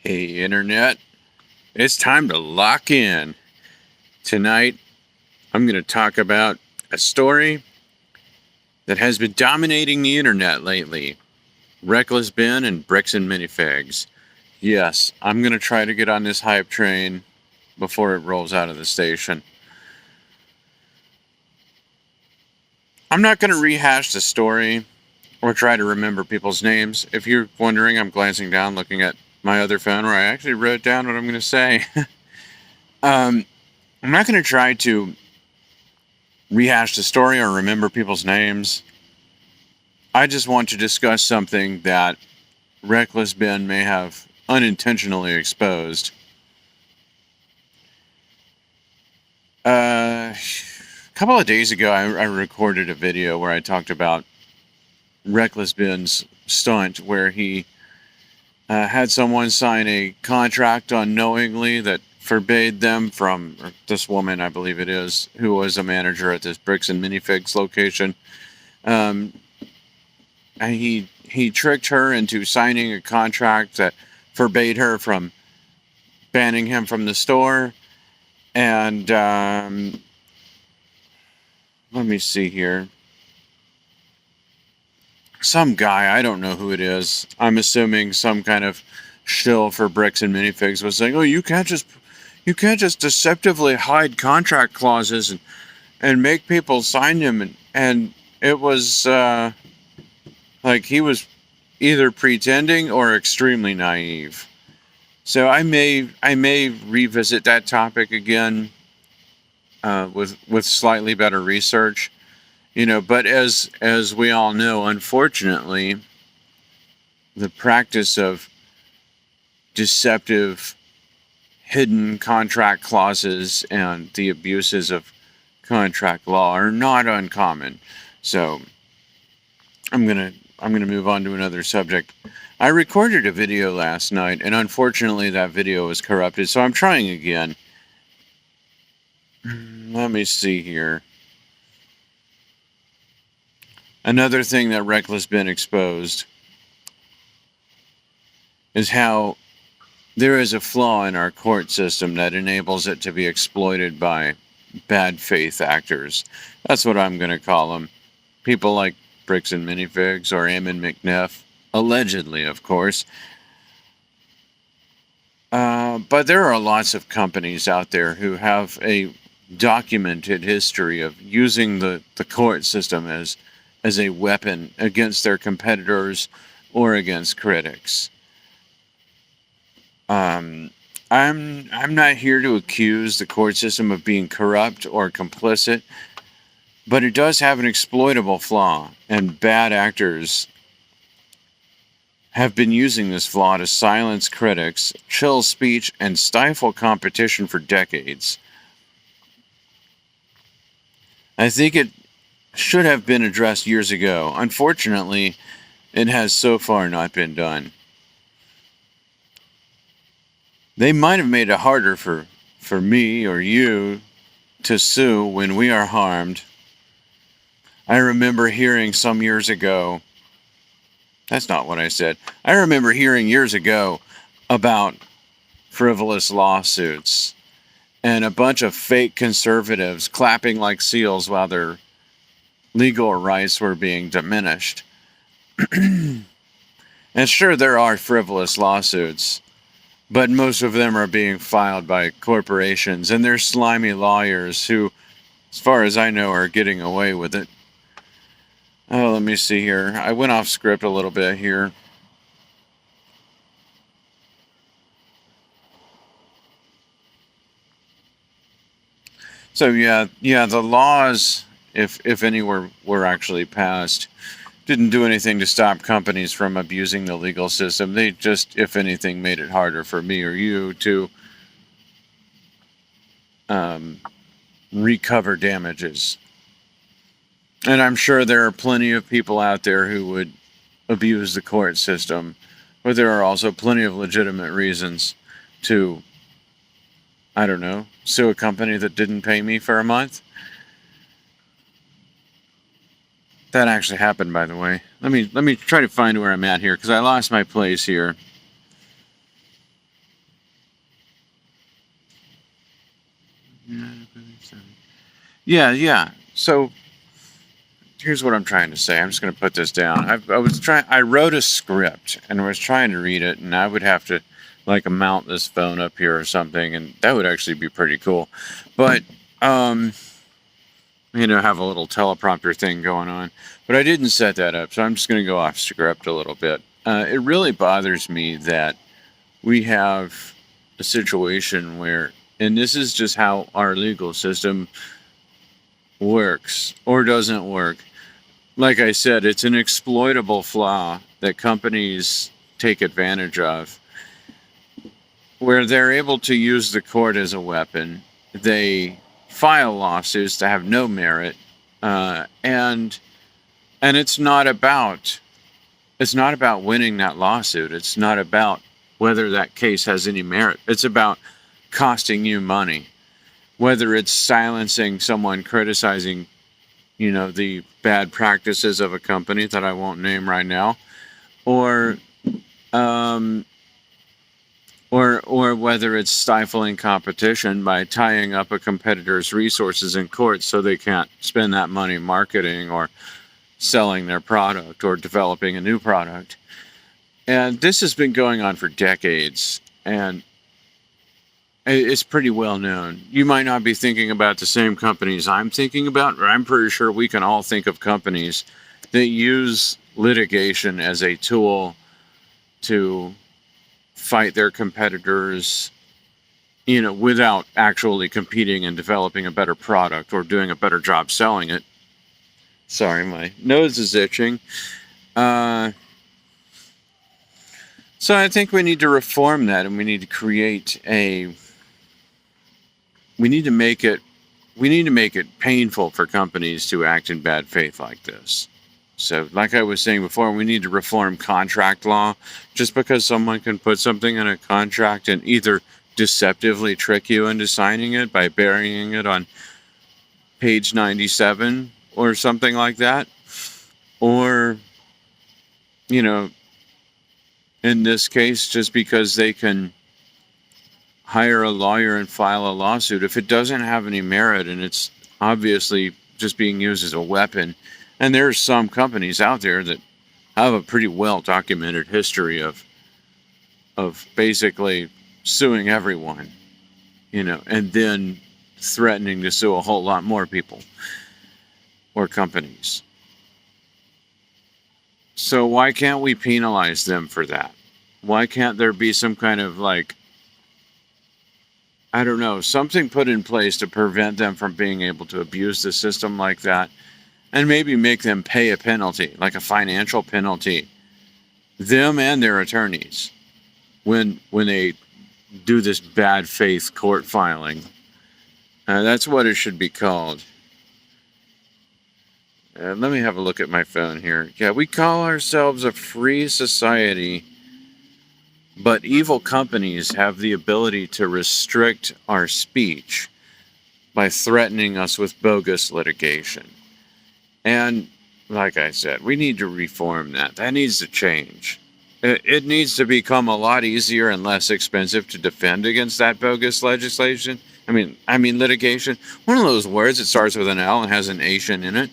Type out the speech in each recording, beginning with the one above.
Hey, Internet. It's time to lock in. Tonight, I'm going to talk about a story that has been dominating the Internet lately. Reckless Ben and bricks and minifigs. Yes, I'm going to try to get on this hype train before it rolls out of the station. I'm not going to rehash the story or try to remember people's names. If you're wondering, I'm glancing down looking at my other phone where I actually wrote down what I'm going to say. I'm not going to try to rehash the story or remember people's names. I just want to discuss something that Reckless Ben may have unintentionally exposed. A couple of days ago, I recorded a video where I talked about Reckless Ben's stunt where he had someone sign a contract unknowingly that forbade them from, or this woman, I believe it is, who was a manager at this bricks and minifigs location. And he tricked her into signing a contract that forbade her from banning him from the store. And let me see here. Some guy, I don't know who it is. I'm assuming some kind of shill for bricks and minifigs was saying, "Oh, you can't just deceptively hide contract clauses and make people sign them." And it was like he was either pretending or extremely naive. So I may revisit that topic again with slightly better research, But as we all know, unfortunately, the practice of deceptive, hidden contract clauses and the abuses of contract law are not uncommon. So I'm gonna move on to another subject. I recorded a video last night, and unfortunately that video was corrupted, so I'm trying again. Let me see here. Another thing that Reckless Ben exposed is how there is a flaw in our court system that enables it to be exploited by bad faith actors. That's what I'm going to call them. People like Bricks and Minifigs or Eamon McNeff. Allegedly, of course. But there are lots of companies out there who have a documented history of using the court system as a weapon against their competitors or against critics. I'm not here to accuse the court system of being corrupt or complicit, but it does have an exploitable flaw, and bad actors have been using this flaw to silence critics, chill speech, and stifle competition for decades. I think it should have been addressed years ago. Unfortunately, it has so far not been done. They might have made it harder for me or you to sue when we are harmed. I remember hearing some years ago, that's not what I said. I remember hearing years ago about frivolous lawsuits and a bunch of fake conservatives clapping like seals while their legal rights were being diminished. And sure, there are frivolous lawsuits, but most of them are being filed by corporations and they're slimy lawyers who, as far as I know, are getting away with it. Oh, let me see here. I went off script a little bit here. So yeah, the laws, if any were actually passed, didn't do anything to stop companies from abusing the legal system. They just, if anything, made it harder for me or you to recover damages. And I'm sure there are plenty of people out there who would abuse the court system, but there are also plenty of legitimate reasons to, I don't know, sue a company that didn't pay me for a month. That actually happened, by the way. Let me try to find where I'm at here, because I lost my place here. Yeah. So here's what I'm trying to say. I'm just going to put this down. I wrote a script and was trying to read it, and I would have to like mount this phone up here or something, and that would actually be pretty cool. But have a little teleprompter thing going on. But I didn't set that up, so I'm just going to go off script a little bit. It really bothers me that we have a situation where, and this is just how our legal system works or doesn't work. Like I said, it's an exploitable flaw that companies take advantage of, where they're able to use the court as a weapon. They file lawsuits that have no merit, and it's not about winning that lawsuit. It's not about whether that case has any merit. It's about costing you money, whether it's silencing someone criticizing, the bad practices of a company that I won't name right now, or whether it's stifling competition by tying up a competitor's resources in court so they can't spend that money marketing or selling their product or developing a new product. And this has been going on for decades, and it's pretty well known. You might not be thinking about the same companies I'm thinking about, but I'm pretty sure we can all think of companies that use litigation as a tool to fight their competitors, without actually competing and developing a better product or doing a better job selling it. Sorry, my nose is itching. So I think we need to reform that, and we need to we need to make it painful for companies to act in bad faith like this. So like I was saying before, we need to reform contract law. Just because someone can put something in a contract and either deceptively trick you into signing it by burying it on page 97 or something like that, or, in this case, just because they can hire a lawyer and file a lawsuit, if it doesn't have any merit and it's obviously just being used as a weapon. And there's some companies out there that have a pretty well documented history of basically suing everyone, and then threatening to sue a whole lot more people or companies. So why can't we penalize them for that? Why can't there be some kind of something put in place to prevent them from being able to abuse the system like that, and maybe make them pay a penalty, like a financial penalty, them and their attorneys, when they do this bad faith court filing. That's what it should be called. Let me have a look at my phone here. Yeah, we call ourselves a free society, but evil companies have the ability to restrict our speech by threatening us with bogus litigation. And like I said, we need to reform that. That needs to change. It needs to become a lot easier and less expensive to defend against that bogus legislation. I mean litigation. One of those words that starts with an L and has an Asian in it.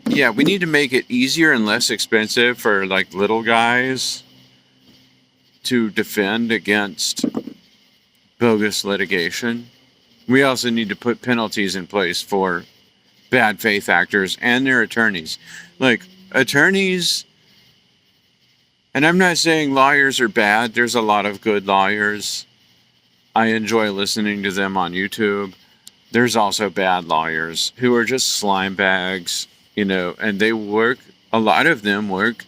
Yeah, we need to make it easier and less expensive for little guys to defend against bogus litigation. We also need to put penalties in place for bad faith actors and their attorneys. Attorneys, and I'm not saying lawyers are bad. There's a lot of good lawyers. I enjoy listening to them on YouTube. There's also bad lawyers who are just slime bags, and a lot of them work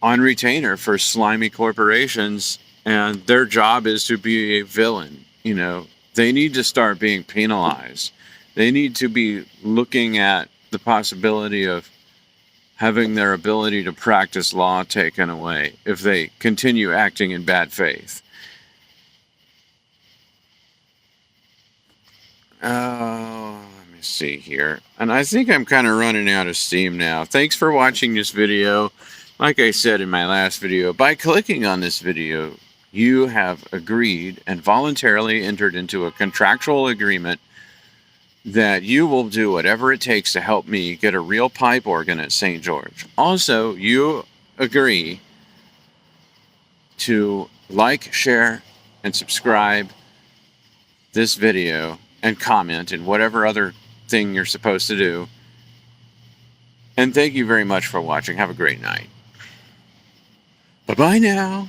on retainer for slimy corporations, and their job is to be a villain. They need to start being penalized. They need to be looking at the possibility of having their ability to practice law taken away if they continue acting in bad faith. Let me see here. And I think I'm kind of running out of steam now. Thanks for watching this video. Like I said in my last video, by clicking on this video, You have agreed and voluntarily entered into a contractual agreement that you will do whatever it takes to help me get a real pipe organ at St. George. Also, you agree to like, share, and subscribe this video and comment and whatever other thing you're supposed to do. And thank you very much for watching. Have a great night. Bye-bye now.